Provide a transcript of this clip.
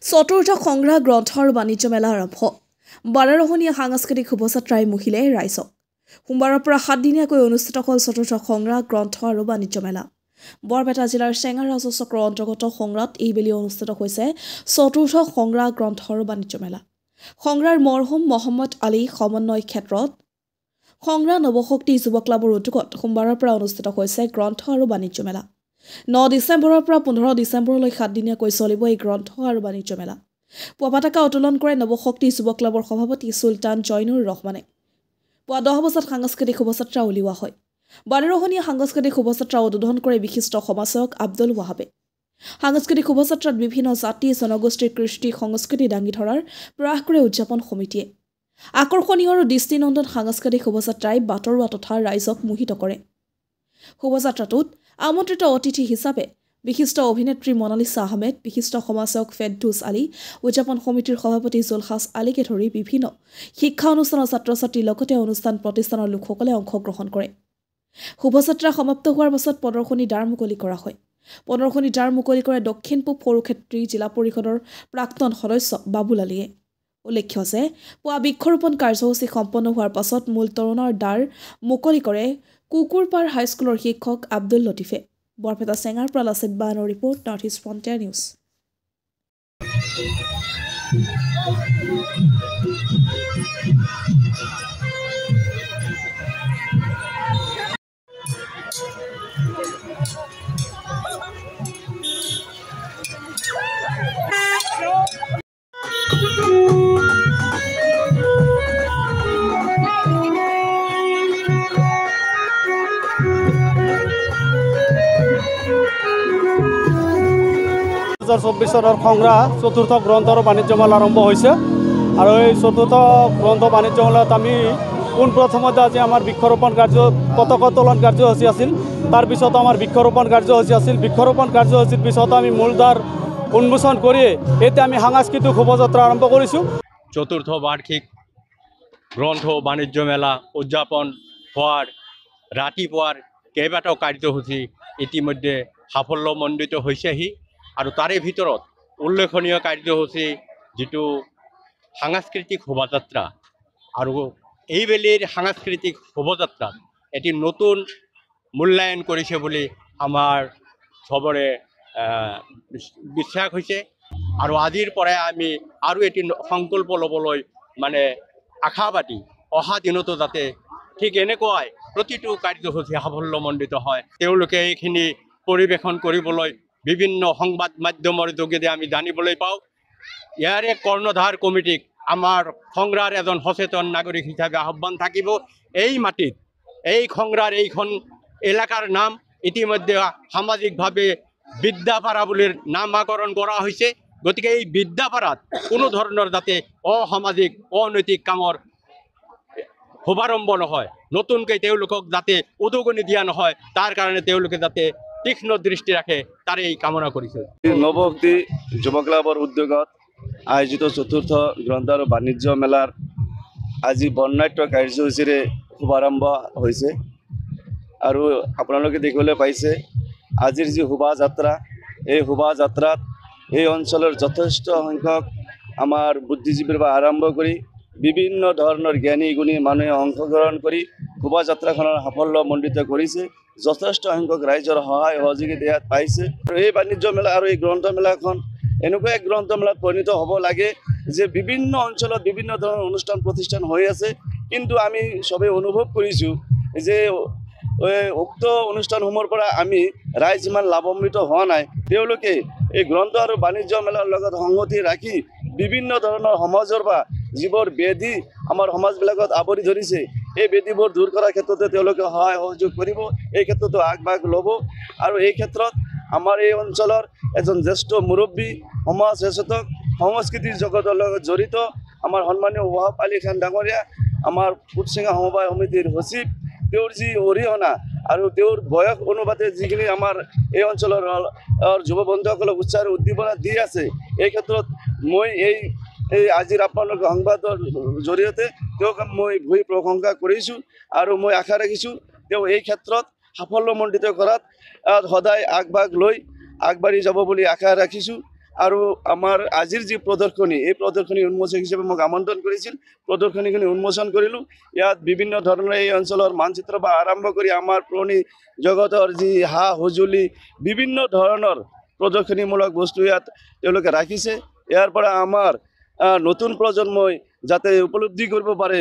চতুৰ্থ সংগ্ৰহ গ্ৰন্থ আৰু বাণিজ্য মেলা আৰম্ভ 12ৰহনীয়া সাংস্কৃতিক শোভাযাত্ৰাই মুহিলে ৰাইজক সোমবাৰৰ পৰা 7 দিনীয়াকৈ অনুষ্ঠিত হ'ল চতুৰ্থ সংগ্ৰহ গ্ৰন্থ আৰু বাণিজ্য মেলা বৰপেটা জিলাৰ চেঙা ৰাজচক্ৰৰ অন্তৰ্গত সংগ্ৰাত এইবেলি অনুষ্ঠিত হৈছে চতুৰ্থ সংগ্ৰহ গ্ৰন্থ আৰু বাণিজ্য মেলা সংগ্ৰাৰ মৰহুম মহম্মদ আলী সমন্বয় ক্ষেত্ৰত সংগ্ৰাহ নৱশক্তি যুৱ ক্লাবৰ উদ্যোগত সোমবাৰৰ পৰা অনুষ্ঠিত হৈছে গ্ৰন্থ আৰু বাণিজ্য মেলা 9 ডিচেম্বৰৰ পৰা 15 ডিচেম্বৰলৈ 7 দিনীয়াকৈ চলিব এই গ্ৰন্থ আৰু বাণিজ্য মেলা পতাকা উত্তোলন কৰে নৱশক্তি যুৱ ক্লাবৰ সভাপতি সুলতান জয়নুৰ ৰহমানে পুৱা 10 বজাত সাংস্কৃতিক শোভাযাত্ৰা উলিওৱা হয় 12ৰহনীয়া সাংস্কৃতিক শোভাযাত্ৰা উদ্বোধন কৰে বিশিষ্ট সমাজসেৱক আব্দুল ৱাহাবে সাংস্কৃতিক শোভাযাত্ৰাত বিভিন্ন জাতি জনগোষ্ঠীৰ কৃষ্টি সংস্কৃতি দাঙি ধৰাৰ প্ৰয়াস কৰে উদযাপন সমিতিয়ে আকৰ্ষণীয় আৰু দৃষ্টিনন্দন সাংস্কৃতিক শোভাযাত্ৰাই বাটৰুৱা তথা ৰাইজক মোহিত কৰে শোভাযাত্ৰাটোত আমন্ত্ৰিত অতিথি হিচাপে বিশিষ্ট অভিনেত্ৰী মনালিছা আহমেদ বিশিষ্ট সমাজসেৱক ফেৰদৌছ আলী উদযাপন সমিতিৰ সভাপতি জুলহাছ আলীকে ধৰি বিভিন্ন শিক্ষা অনুষ্ঠানৰ ছাত্ৰ-ছাত্ৰীৰ লগতে অনুষ্ঠান প্ৰতিষ্ঠানৰ লোকসকলে অংশগ্ৰহণ কৰে শোভাযাত্ৰা সমাপ্ত হোৱাৰ পাছত প্ৰদৰ্শনী দ্বাৰ মুকলি কৰা হয় প্ৰদৰ্শনী দ্বাৰ মুকলি কৰে দক্ষিণ পূব সৰুক্ষেত্ৰী জিলা পৰিষদৰ প্ৰাক্তন সদস্য বাবুল আলীয়ে উল্লেখ্য যে পুৱা বৃক্ষৰোপণ কাৰ্যসূচী সম্পন্ন হোৱাৰ পাছত মূল তৰুণৰ দ্বাৰ মুকলি কৰে কুকুৰপাৰ হাইস্কুলৰ শিক্ষক আব্দুল লতিফে বৰপেটা চেঙাৰ পৰা লাচিত বানৰ report north east frontier news চনৰ সংগ্ৰাহ চতুৰ্থ গ্ৰন্থ আৰু বাণিজ্য মেলা আৰম্ভ হৈছে আৰু এই চতুৰ্থ গ্ৰন্থ বাণিজ্য মেলাত আমি পোনপ্ৰথমতে আজি আমাৰ বৃক্ষৰোপণ কাৰ্য পতাকা উত্তোলন কাৰ্যসূচী আছিল তাৰপিছত আমাৰ বৃক্ষৰোপণ কাৰ্যসূচী আছিল বৃক্ষৰোপণ কাৰ্যসূচীৰ পিছত আমি মূলদ্বাৰ উন্মোচন কৰি এতিয়া আমি সাংস্কৃতিক শোভাযাত্ৰা আৰম্ভ কৰিছোঁ চতুৰ্থ বাৰ্ষিক গ্ৰন্থ বাণিজ্য মেলা উদযাপন হোৱাৰ ৰাতিপুৱাৰ কেইবাটাও কাৰ্যসূচী ইতিমধ্যে সাফল্যমণ্ডিত হৈছেহি আৰু তাৰে ভিতৰত উল্লেখনীয় কাৰ্যসূচী যিটো সাংস্কৃতিক শোভাযাত্ৰা আৰু এইবেলিৰ সাংস্কৃতিক শোভাযাত্ৰাত এটি নতুন মূল্যায়ন কৰিছে বুলি আমাৰ সবৰে বিশ্বাস হৈছে আৰু আজিৰ পৰাই আমি আৰু এটি সংকল্প ল'বলৈ মানে আশাবাদী অহা দিনতো যাতে ঠিক এনেকুৱাই প্ৰতিটো কাৰ্যসূচী সাফল্যমণ্ডিত হয় তেওঁলোকে এইখিনি পৰিৱেশন কৰিবলৈ বিভিন্ন সংবাদ মাধ্যমৰ যোগেদি আমি জানিবলৈ পাওঁ ইয়াৰে কৰ্ণধাৰ কমিটিক আমাৰ সংগ্ৰাৰ এজন সচেতন নাগৰিক হিচাপে আহ্বান থাকিব এই মাটিত এই সংগ্ৰাৰ এইখন এলেকাৰ নাম ইতিমধ্যে সামাজিকভাৱে বিদ্যাপাৰা বুলি নামাকৰণ কৰা হৈছে গতিকে এই বিদ্যাপাৰাত কোনো ধৰণৰ যাতে অসামাজিক অনৈতিক কামৰ শুভাৰম্ভ নহয় নতুনকৈ তেওঁলোকক যাতে উদগনি দিয়া নহয় তাৰ কাৰণে তেওঁলোকে যাতে তীক্ষ্ণ দৃষ্টি ৰাখে তাৰে এই কামনা কৰিছে নৱশক্তি যুৱ ক্লাবৰ উদ্যোগত আয়োজিত চতুৰ্থ গ্ৰন্থ আৰু বাণিজ্য মেলাৰ আজি বৰ্ণাঢ্য কাৰ্যসূচীৰে শুভাৰম্ভ হৈছে আৰু আপোনালোকে দেখিবলৈ পাইছে আজিৰ যি শোভাযাত্ৰা এই শোভাযাত্ৰাত এই অঞ্চলৰ যথেষ্ট সংখ্যক আমাৰ বুদ্ধিজীৱীৰ পৰা আৰম্ভ কৰি বিভিন্ন ধৰণৰ জ্ঞানী গুণী মানুহে অংশগ্ৰহণ কৰি শোভাযাত্ৰাখনৰ সাফল্যমণ্ডিত কৰিছে যথেষ্ট সংখ্যক ৰাইজৰ সহায় সহযোগিতা ইয়াত পাইছে আৰু এই বাণিজ্য মেলা আৰু এই গ্ৰন্থ মেলাখন এনেকুৱা এক গ্ৰন্থ মেলাত পৰিণত হ'ব লাগে যে বিভিন্ন অঞ্চলত বিভিন্ন ধৰণৰ অনুষ্ঠান প্ৰতিষ্ঠান হৈ আছে কিন্তু আমি সবেই অনুভৱ কৰিছোঁ যে উক্ত অনুষ্ঠানসমূহৰ পৰা আমি ৰাইজ ইমান লাভান্বিত হোৱা নাই তেওঁলোকে এই গ্ৰন্থ আৰু বাণিজ্য মেলাৰ লগত সংগতি ৰাখি বিভিন্ন ধৰণৰ সমাজৰ পৰা যিবোৰ ব্যাধি আমাৰ সমাজবিলাকত আৱৰি ধৰিছে এই ব্যাধিবোৰ দূৰ কৰাৰ ক্ষেত্ৰতে তেওঁলোকে সহায় সহযোগ কৰিব এই ক্ষেত্ৰতো আগভাগ ল'ব আৰু এই ক্ষেত্ৰত আমাৰ এই অঞ্চলৰ এজন জ্যেষ্ঠ মুৰব্বী সমাজ সচেতক সংস্কৃতিৰ জগতৰ লগত জড়িত আমাৰ সন্মানীয় ৱাহাব আলী খান ডাঙৰীয়া আমাৰ পুটচিঙা সমবায় সমিতিৰ সচিব তেওঁৰ যি অৰিহণা আৰু তেওঁৰ বয়স অনুপাতে যিখিনি আমাৰ এই অঞ্চলৰ যুৱ বন্ধুসকলক উৎসাহ আৰু উদ্দীপনা দি আছে এই ক্ষেত্ৰত মই এই আজিৰ আপোনালোকৰ সংবাদৰ জৰিয়তে তেওঁক মই ভূয়সী প্ৰশংসা কৰিছোঁ আৰু মই আশা ৰাখিছোঁ তেওঁ এই ক্ষেত্ৰত সাফল্যমণ্ডিত কৰাত সদায় আগভাগ লৈ আগবাঢ়ি যাব বুলি আশা ৰাখিছোঁ আৰু আমাৰ আজিৰ যি প্ৰদৰ্শনী এই প্ৰদৰ্শনী উন্মোচক হিচাপে মোক আমন্ত্ৰণ কৰিছিল প্ৰদৰ্শনীখিনি উন্মোচন কৰিলোঁ ইয়াত বিভিন্ন ধৰণৰ এই অঞ্চলৰ মানচিত্ৰ বা আৰম্ভ কৰি আমাৰ পুৰণি জগতৰ যি সা সঁজুলি বিভিন্ন ধৰণৰ প্ৰদৰ্শনীমূলক বস্তু ইয়াত তেওঁলোকে ৰাখিছে ইয়াৰ পৰা আমাৰ নতুন প্ৰজন্মই যাতে উপলব্ধি কৰিব পাৰে